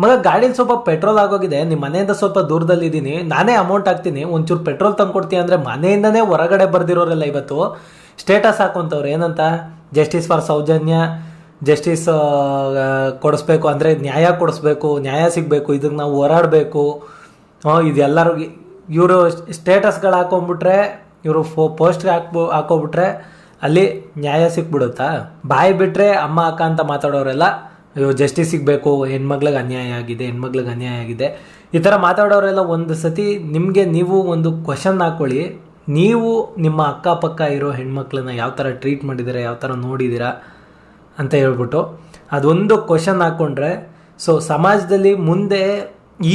ಮಗ ಗಾಡೀಲಿ ಸ್ವಲ್ಪ ಪೆಟ್ರೋಲ್ ಆಗೋಗಿದೆ, ನಿಮ್ಮ ಮನೆಯಿಂದ ಸ್ವಲ್ಪ ದೂರದಲ್ಲಿದ್ದೀನಿ, ನಾನೇ ಅಮೌಂಟ್ ಹಾಕ್ತೀನಿ, ಒಂಚೂರು ಪೆಟ್ರೋಲ್ ತಂದ್ಕೊಡ್ತೀಯ ಅಂದರೆ ಮನೆಯಿಂದನೇ ಹೊರಗಡೆ ಬರ್ದಿರೋರೆಲ್ಲ ಇವತ್ತು ಸ್ಟೇಟಸ್ ಹಾಕೊಂತವ್ರು. ಏನಂತ? ಜಸ್ಟಿಸ್ ಫಾರ್ ಸೌಜನ್ಯ, ಜಸ್ಟಿಸ್ ಕೊಡಿಸ್ಬೇಕು, ಅಂದರೆ ನ್ಯಾಯ ಕೊಡಿಸ್ಬೇಕು, ನ್ಯಾಯ ಸಿಗಬೇಕು, ಇದಕ್ಕೆ ನಾವು ಹೋರಾಡಬೇಕು. ಇದೆಲ್ಲರೂ ಇವರು ಸ್ಟೇಟಸ್ಗಳು ಹಾಕೊಂಡ್ಬಿಟ್ರೆ, ಇವರು ಪೋಸ್ಟ್ಗೆ ಹಾಕೋಬಿಟ್ರೆ ಅಲ್ಲಿ ನ್ಯಾಯ ಸಿಕ್ಬಿಡುತ್ತಾ? ಬಾಯಿ ಬಿಟ್ಟರೆ ಅಮ್ಮ ಅಕ್ಕ ಅಂತ ಮಾತಾಡೋರೆಲ್ಲ ಅಯ್ಯೋ ಜಸ್ಟಿಸ್ ಸಿಗಬೇಕು, ಹೆಣ್ಮಗ್ಳಿಗೆ ಅನ್ಯಾಯ ಆಗಿದೆ, ಹೆಣ್ಮಗ್ಳಿಗೆ ಅನ್ಯಾಯ ಆಗಿದೆ, ಈ ಥರ ಮಾತಾಡೋರೆಲ್ಲ ಒಂದು ಸತಿ ನಿಮಗೆ ನೀವು ಒಂದು ಕ್ವಶನ್ ಹಾಕ್ಕೊಳ್ಳಿ. ನೀವು ನಿಮ್ಮ ಅಕ್ಕಪಕ್ಕ ಇರೋ ಹೆಣ್ಮಕ್ಳನ್ನ ಯಾವ ಥರ ಟ್ರೀಟ್ ಮಾಡಿದ್ದೀರಾ, ಯಾವ ಥರ ನೋಡಿದ್ದೀರಾ ಅಂತ ಹೇಳ್ಬಿಟ್ಟು ಅದೊಂದು ಕ್ವಶನ್ ಹಾಕ್ಕೊಂಡ್ರೆ ಸೊ ಸಮಾಜದಲ್ಲಿ ಮುಂದೆ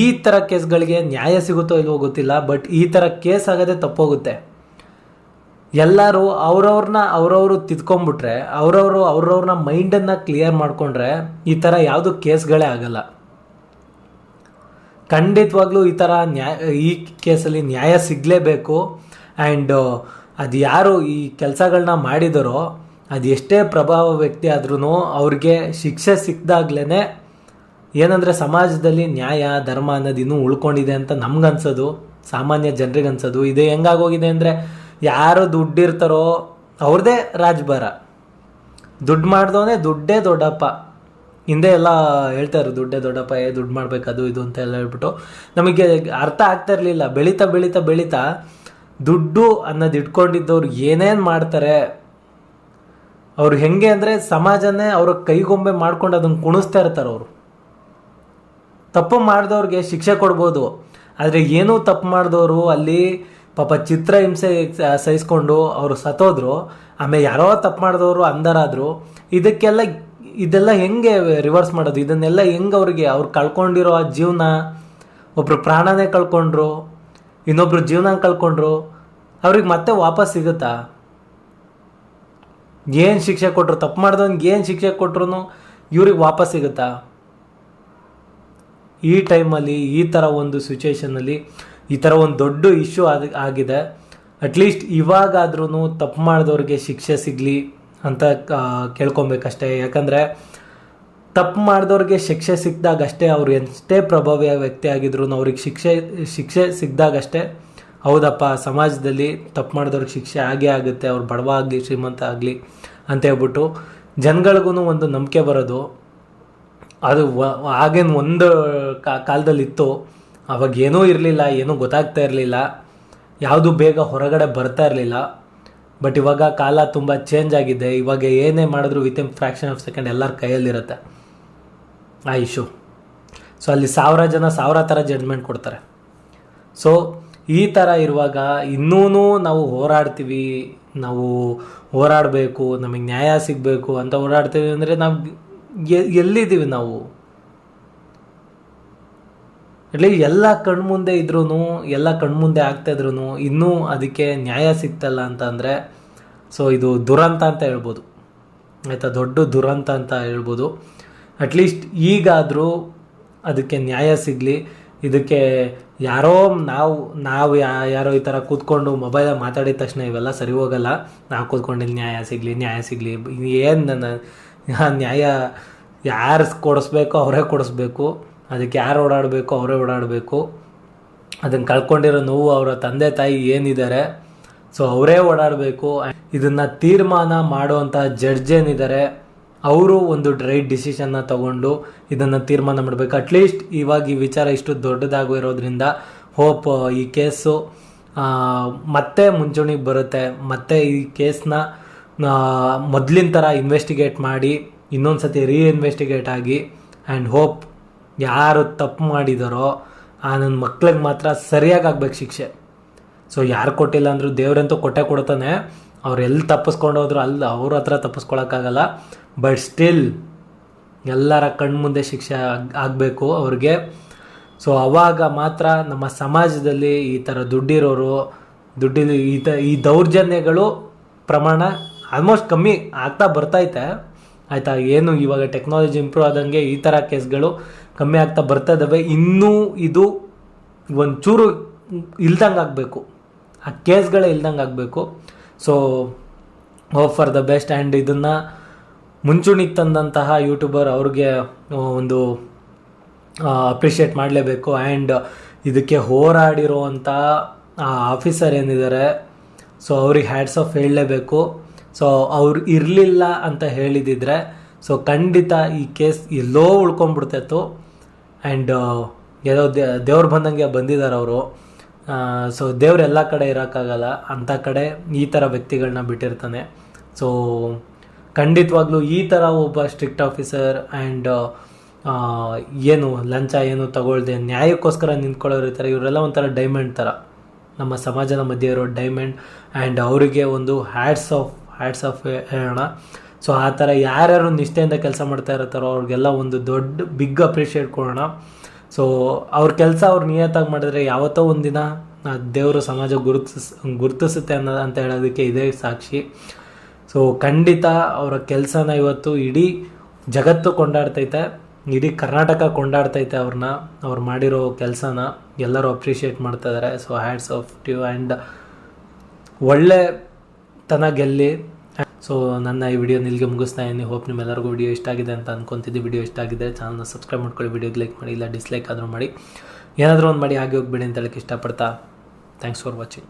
ಈ ಥರ ಕೇಸ್ಗಳಿಗೆ ನ್ಯಾಯ ಸಿಗುತ್ತೋ ಇಲ್ವೋ ಗೊತ್ತಿಲ್ಲ, ಬಟ್ ಈ ಥರ ಕೇಸ್ ಆಗೋದೇ ತಪ್ಪೋಗುತ್ತೆ. ಎಲ್ಲರೂ ಅವ್ರವ್ರು ತಿದ್ಕೊಂಡ್ಬಿಟ್ರೆ, ಅವ್ರವ್ರನ್ನ ಮೈಂಡನ್ನು ಕ್ಲಿಯರ್ ಮಾಡಿಕೊಂಡ್ರೆ ಈ ಥರ ಯಾವುದು ಕೇಸ್ಗಳೇ ಆಗಲ್ಲ. ಖಂಡಿತವಾಗ್ಲೂ ಈ ಥರ ಈ ಕೇಸಲ್ಲಿ ನ್ಯಾಯ ಸಿಗಲೇಬೇಕು. ಆ್ಯಂಡ್ ಅದು ಯಾರು ಈ ಕೆಲಸಗಳನ್ನ ಮಾಡಿದರೋ ಅದು ಎಷ್ಟೇ ಪ್ರಭಾವ ವ್ಯಕ್ತಿ ಆದ್ರೂ ಅವ್ರಿಗೆ ಶಿಕ್ಷೆ ಸಿಕ್ಕಿದಾಗ್ಲೇ ಏನಂದರೆ ಸಮಾಜದಲ್ಲಿ ನ್ಯಾಯ ಧರ್ಮ ಅನ್ನೋದು ಇನ್ನೂ ಉಳ್ಕೊಂಡಿದೆ ಅಂತ ನಮ್ಗನ್ಸೋದು, ಸಾಮಾನ್ಯ ಜನರಿಗೆ ಅನ್ಸೋದು. ಇದು ಹೆಂಗಾಗೋಗಿದೆ ಅಂದರೆ ಯಾರು ದುಡ್ಡಿರ್ತಾರೋ ಅವ್ರದ್ದೇ ರಾಜ್ಭಾರ, ದುಡ್ಡು ಮಾಡಿದವನೇ ದುಡ್ಡೇ ದೊಡ್ಡಪ್ಪ. ಹಿಂದೆ ಎಲ್ಲ ಹೇಳ್ತಾರೆ ದುಡ್ಡೇ ದೊಡ್ಡಪ್ಪ, ದುಡ್ಡು ಮಾಡ್ಬೇಕು ಅದು ಇದು ಅಂತ ಎಲ್ಲ ಹೇಳ್ಬಿಟ್ಟು ನಮಗೆ ಅರ್ಥ ಆಗ್ತಾ ಇರಲಿಲ್ಲ. ಬೆಳೀತಾ ಬೆಳೀತಾ ಬೆಳೀತಾ ದುಡ್ಡು ಅನ್ನೋದು ಇಟ್ಕೊಂಡಿದ್ದವ್ರು ಏನೇನು ಮಾಡ್ತಾರೆ, ಅವ್ರು ಹೆಂಗೆ ಅಂದರೆ ಸಮಾಜನೇ ಅವ್ರ ಕೈಗೊಂಬೆ ಮಾಡ್ಕೊಂಡು ಅದನ್ನು ಕುಣಿಸ್ತಾ ಇರ್ತಾರೆ. ಅವರು ತಪ್ಪು ಮಾಡಿದವ್ರಿಗೆ ಶಿಕ್ಷೆ ಕೊಡ್ಬೋದು, ಆದರೆ ಏನೂ ತಪ್ಪು ಮಾಡಿದವರು ಅಲ್ಲಿ ಪಾಪ ಚಿತ್ರಹಿಂಸೆ ಸಹಿಸ್ಕೊಂಡು ಅವರು ಸತ್ತೋದ್ರು. ಆಮೇಲೆ ಯಾರೋ ತಪ್ಪು ಮಾಡಿದವರು ಅಂಧರಾದರು. ಇದೆಲ್ಲ ಹೆಂಗೆ ರಿವರ್ಸ್ ಮಾಡೋದು? ಇದನ್ನೆಲ್ಲ ಹೆಂಗೆ ಅವ್ರು ಕಳ್ಕೊಂಡಿರೋ ಆ ಜೀವನ, ಒಬ್ರು ಪ್ರಾಣನೇ ಕಳ್ಕೊಂಡ್ರು, ಇನ್ನೊಬ್ರು ಜೀವನ ಕಳ್ಕೊಂಡ್ರು, ಅವ್ರಿಗೆ ಮತ್ತೆ ವಾಪಸ್ ಸಿಗುತ್ತಾ? ಏನು ಶಿಕ್ಷೆ ಕೊಟ್ಟರು, ತಪ್ಪು ಮಾಡಿದವನಿಗೆ ಏನು ಶಿಕ್ಷೆ ಕೊಟ್ರು ಇವ್ರಿಗೆ ವಾಪಸ್ ಸಿಗುತ್ತಾ? ಈ ಟೈಮಲ್ಲಿ ಈ ಥರ ಒಂದು ಸಿಚುವೇಶನಲ್ಲಿ ಈ ಥರ ಒಂದು ದೊಡ್ಡ ಇಶ್ಯೂ ಆಗಿದೆ. ಅಟ್ಲೀಸ್ಟ್ ಇವಾಗಾದ್ರೂ ತಪ್ಪು ಮಾಡಿದವ್ರಿಗೆ ಶಿಕ್ಷೆ ಸಿಗಲಿ ಅಂತ ಕೇಳ್ಕೊಬೇಕಷ್ಟೇ. ಯಾಕಂದರೆ ತಪ್ಪು ಮಾಡಿದವ್ರಿಗೆ ಶಿಕ್ಷೆ ಸಿಕ್ಕಿದಾಗಷ್ಟೇ, ಅವ್ರು ಎಷ್ಟೇ ಪ್ರಭಾವಿ ವ್ಯಕ್ತಿ ಆಗಿದ್ರು ಅವ್ರಿಗೆ ಶಿಕ್ಷೆ ಸಿಕ್ಕಿದಾಗಷ್ಟೇ ಹೌದಪ್ಪ ಸಮಾಜದಲ್ಲಿ ತಪ್ಪು ಮಾಡಿದವ್ರಿಗೆ ಶಿಕ್ಷೆ ಆಗೇ ಆಗುತ್ತೆ, ಅವ್ರು ಬಡವ ಆಗಲಿ ಶ್ರೀಮಂತ ಆಗಲಿ ಅಂತ ಹೇಳ್ಬಿಟ್ಟು ಜನಗಳಿಗೂ ಒಂದು ನಂಬಿಕೆ ಬರೋದು. ಅದು ಆಗೇನು ಒಂದು ಕಾಲದಲ್ಲಿತ್ತು, ಅವಾಗ ಏನೂ ಇರಲಿಲ್ಲ, ಏನೂ ಗೊತ್ತಾಗ್ತಾ ಇರಲಿಲ್ಲ, ಯಾವುದು ಬೇಗ ಹೊರಗಡೆ ಬರ್ತಾ ಇರಲಿಲ್ಲ. ಬಟ್ ಇವಾಗ ಕಾಲ ತುಂಬ ಚೇಂಜ್ ಆಗಿದೆ. ಇವಾಗ ಏನೇ ಮಾಡಿದ್ರು ವಿತಿನ್ ಫ್ರ್ಯಾಕ್ಷನ್ ಆಫ್ ಸೆಕೆಂಡ್ ಎಲ್ಲರ ಕೈಯಲ್ಲಿರುತ್ತೆ ಆ ಇಶ್ಯೂ. ಸೊ ಅಲ್ಲಿ 1000 ಜನ 1000 ಥರ ಜಡ್ಜ್ಮೆಂಟ್ ಕೊಡ್ತಾರೆ. ಸೊ ಈ ಥರ ಇರುವಾಗ ಇನ್ನೂ ನಾವು ಹೋರಾಡ್ತೀವಿ, ನಾವು ಹೋರಾಡಬೇಕು, ನಮಗೆ ನ್ಯಾಯ ಸಿಗಬೇಕು ಅಂತ ಹೋರಾಡ್ತೀವಿ ಅಂದರೆ ನಾವು ಎಲ್ಲಿದ್ದೀವಿ? ನಾವು ಎಲ್ಲ ಕಣ್ಮುಂದೆ ಇದ್ರೂ, ಎಲ್ಲ ಕಣ್ಮುಂದೆ ಆಗ್ತಾಯಿದ್ರು ಇನ್ನೂ ಅದಕ್ಕೆ ನ್ಯಾಯ ಸಿಗ್ತಲ್ಲ ಅಂತಂದರೆ ಸೊ ಇದು ದುರಂತ ಅಂತ ಹೇಳ್ಬೋದು, ಆಯಿತಾ? ದೊಡ್ಡ ದುರಂತ ಅಂತ ಹೇಳ್ಬೋದು. ಅಟ್ಲೀಸ್ಟ್ ಈಗಾದರೂ ಅದಕ್ಕೆ ನ್ಯಾಯ ಸಿಗಲಿ. ಇದಕ್ಕೆ ಯಾರೋ ನಾವು ಯಾರೋ ಈ ಥರ ಕೂತ್ಕೊಂಡು ಮೊಬೈಲಲ್ಲಿ ಮಾತಾಡಿದ ತಕ್ಷಣ ಇವೆಲ್ಲ ಸರಿ ಹೋಗಲ್ಲ. ನಾವು ಕೂತ್ಕೊಂಡಿಲ್ಲಿ ನ್ಯಾಯ ಸಿಗಲಿ ಏನು ನ್ಯಾಯ ಯಾರು ಕೊಡಿಸ್ಬೇಕೋ ಅವರೇ ಕೊಡಿಸ್ಬೇಕು, ಅದಕ್ಕೆ ಯಾರು ಓಡಾಡಬೇಕು ಅವರೇ ಓಡಾಡಬೇಕು. ಅದನ್ನು ಕಳ್ಕೊಂಡಿರೋ ನೋವು ಅವರ ತಂದೆ ತಾಯಿ ಏನಿದ್ದಾರೆ ಸೊ ಅವರೇ ಓಡಾಡಬೇಕು. ಇದನ್ನು ತೀರ್ಮಾನ ಮಾಡುವಂಥ ಜಡ್ಜ್ ಏನಿದ್ದಾರೆ ಅವರು ಒಂದು ರೈಟ್ ಡಿಸಿಷನ್ನ ತಗೊಂಡು ಇದನ್ನು ತೀರ್ಮಾನ ಮಾಡಬೇಕು. ಅಟ್ಲೀಸ್ಟ್ ಇವಾಗ ಈ ವಿಚಾರ ಇಷ್ಟು ದೊಡ್ಡದಾಗಿರೋದ್ರಿಂದ ಹೋಪ್ ಈ ಕೇಸು ಮತ್ತೆ ಮುಂಚೂಣಿಗೆ ಬರುತ್ತೆ, ಮತ್ತೆ ಈ ಕೇಸ್ನ ಮೊದಲಿನ ಥರ ಇನ್ವೆಸ್ಟಿಗೇಟ್ ಮಾಡಿ ಇನ್ನೊಂದು ಸತಿ ರೀಇನ್ವೆಸ್ಟಿಗೇಟ್ ಆಗಿ ಆ್ಯಂಡ್ ಹೋಪ್ ಯಾರು ತಪ್ಪು ಮಾಡಿದಾರೋ ಆ ನನ್ನ ಮಕ್ಳಿಗೆ ಮಾತ್ರ ಸರಿಯಾಗಿ ಆಗ್ಬೇಕು ಶಿಕ್ಷೆ. ಸೊ ಯಾರು ಕೊಟ್ಟಿಲ್ಲ ಅಂದರೂ ದೇವರಂತೂ ಕೊಟ್ಟೆ ಕೊಡ್ತಾನೆ. ಅವ್ರು ಎಲ್ಲಿ ತಪ್ಪಿಸ್ಕೊಂಡೋದ್ರು ಅಲ್ಲಿ ಅವ್ರ ಹತ್ರ ತಪ್ಪಿಸ್ಕೊಳಕ್ಕಾಗಲ್ಲ. ಬಟ್ ಸ್ಟಿಲ್ ಎಲ್ಲರ ಕಣ್ಮುಂದೆ ಶಿಕ್ಷೆ ಆಗಬೇಕು ಅವ್ರಿಗೆ. ಸೊ ಅವಾಗ ಮಾತ್ರ ನಮ್ಮ ಸಮಾಜದಲ್ಲಿ ಈ ಥರ ದುಡ್ಡಿರೋರು ಈ ದೌರ್ಜನ್ಯಗಳು ಪ್ರಮಾಣ ಆಲ್ಮೋಸ್ಟ್ ಕಮ್ಮಿ ಆಗ್ತಾ ಬರ್ತೈತೆ, ಆಯಿತಾ? ಏನು ಇವಾಗ ಟೆಕ್ನಾಲಜಿ ಇಂಪ್ರೂವ್ ಆದಂಗೆ ಈ ಥರ ಕೇಸ್ಗಳು ಕಮ್ಮಿ ಆಗ್ತಾ ಬರ್ತಾ ಇದ್ದಾವೆ. ಇನ್ನೂ ಇದು ಒಂಚೂರು ಇಲ್ದಂಗೆ ಆಗಬೇಕು, ಆ ಕೇಸ್ಗಳೇ ಇಲ್ದಂಗೆ ಆಗಬೇಕು. So hope for the best. And ಇದನ್ನು ಮುಂಚೂಣಿಗೆ ತಂದಂತಹ ಯೂಟ್ಯೂಬರ್ ಅವ್ರಿಗೆ ಒಂದು ಅಪ್ರಿಷಿಯೇಟ್ ಮಾಡಲೇಬೇಕು. ಆ್ಯಂಡ್ ಇದಕ್ಕೆ ಹೋರಾಡಿರುವಂಥ ಆಫೀಸರ್ ಏನಿದ್ದಾರೆ, ಸೊ ಅವ್ರಿಗೆ ಹ್ಯಾಟ್ಸ್ ಆಫ್ ಹೇಳಲೇಬೇಕು. ಸೊ ಅವ್ರು ಇರಲಿಲ್ಲ ಅಂತ ಹೇಳಿದಿದ್ರೆ ಸೊ ಖಂಡಿತ ಈ ಕೇಸ್ ಎಲ್ಲೋ ಉಳ್ಕೊಂಡ್ಬಿಡ್ತಾಯಿತ್ತು. ಆ್ಯಂಡ್ ಏನೋ ದೇವ್ರು ಬಂದಂಗೆ ಬಂದಿದ್ದಾರೆ ಅವರು. ಸೊ ದೇವ್ರು ಎಲ್ಲ ಕಡೆ ಇರೋಕ್ಕಾಗಲ್ಲ, ಅಂಥ ಕಡೆ ಈ ಥರ ವ್ಯಕ್ತಿಗಳನ್ನ ಬಿಟ್ಟಿರ್ತಾನೆ. ಸೊ ಖಂಡಿತವಾಗ್ಲೂ ಈ ಥರ ಒಬ್ಬ ಸ್ಟ್ರಿಕ್ಟ್ ಆಫೀಸರ್ ಆ್ಯಂಡ್ ಏನು ಲಂಚ ಏನು ತಗೊಳ್ದೆ ನ್ಯಾಯಕ್ಕೋಸ್ಕರ ನಿಂತ್ಕೊಳ್ಳೋರು ಇರ್ತಾರೆ, ಇವರೆಲ್ಲ ಒಂಥರ ಡೈಮಂಡ್ ಥರ, ನಮ್ಮ ಸಮಾಜದ ಮಧ್ಯೆ ಇರೋ ಡೈಮಂಡ್. ಆ್ಯಂಡ್ ಅವರಿಗೆ ಒಂದು ಹ್ಯಾಟ್ಸ್ ಆಫ್ ಹೇಳೋಣ. ಸೊ ಆ ಥರ ಯಾರ್ಯಾರು ನಿಷ್ಠೆಯಿಂದ ಕೆಲಸ ಮಾಡ್ತಾ ಇರ್ತಾರೋ ಅವ್ರಿಗೆಲ್ಲ ಒಂದು ದೊಡ್ಡ ಬಿಗ್ ಅಪ್ರಿಷಿಯೇಟ್ ಕೊಡೋಣ. ಸೊ ಅವ್ರ ಕೆಲಸ ಅವ್ರು ನಿಯತ್ತಾಗಿ ಮಾಡಿದ್ರೆ ಯಾವತ್ತೋ ಒಂದಿನ ದೇವರು ಸಮಾಜ ಗುರುತಿಸುತ್ತೆ ಅಂತ ಹೇಳೋದಕ್ಕೆ ಇದೇ ಸಾಕ್ಷಿ. ಸೊ ಖಂಡಿತ ಅವರ ಕೆಲಸನ ಇವತ್ತು ಇಡೀ ಜಗತ್ತು ಕೊಂಡಾಡ್ತೈತೆ, ಇಡೀ ಕರ್ನಾಟಕ ಕೊಂಡಾಡ್ತೈತೆ ಅವ್ರು ಮಾಡಿರೋ ಕೆಲಸನ ಎಲ್ಲರೂ ಅಪ್ರಿಷಿಯೇಟ್ ಮಾಡ್ತಾ ಇದ್ದಾರೆ. So hats off to and ಒಳ್ಳೆತನ ಗೆಲ್ಲಿ. ಸೊ ನನ್ನ ಈ ವಿಡಿಯೋ ಇಲ್ಲಿಗೆ ಮುಗಿಸ್ತಾ ಇದ್ದೀನಿ. ಹೋಪ್ ನಿಮ್ಮೆಲ್ಲರಿಗೂ ವಿಡಿಯೋ ಇಷ್ಟ ಆಗಿದೆ ಅಂತ ಅನ್ಕೊತಿದ್ದೆ. ವಿಡಿಯೋ ಇಷ್ಟ ಆಗಿದೆ ಚಾನಲ್ನ ಸಬ್ಸ್ಕ್ರೈಬ್ ಮಾಡ್ಕೊಳ್ಳಿ, ವಿಡಿಯೋಗೆ ಲೈಕ್ ಮಾಡಿ, ಇಲ್ಲ ಡಿಸ್ಲೈಕ್ ಆದರೂ ಮಾಡಿ, ಏನಾದರೂ ಒಂದು ಮಾಡಿ ಹಾಗೆ ಹೋಗ್ಬೇಡಿ ಅಂತ ಹೇಳಕ್ಕೆ ಇಷ್ಟಪಡ್ತಾ ಥ್ಯಾಂಕ್ಸ್ ಫಾರ್ ವಾಚಿಂಗ್.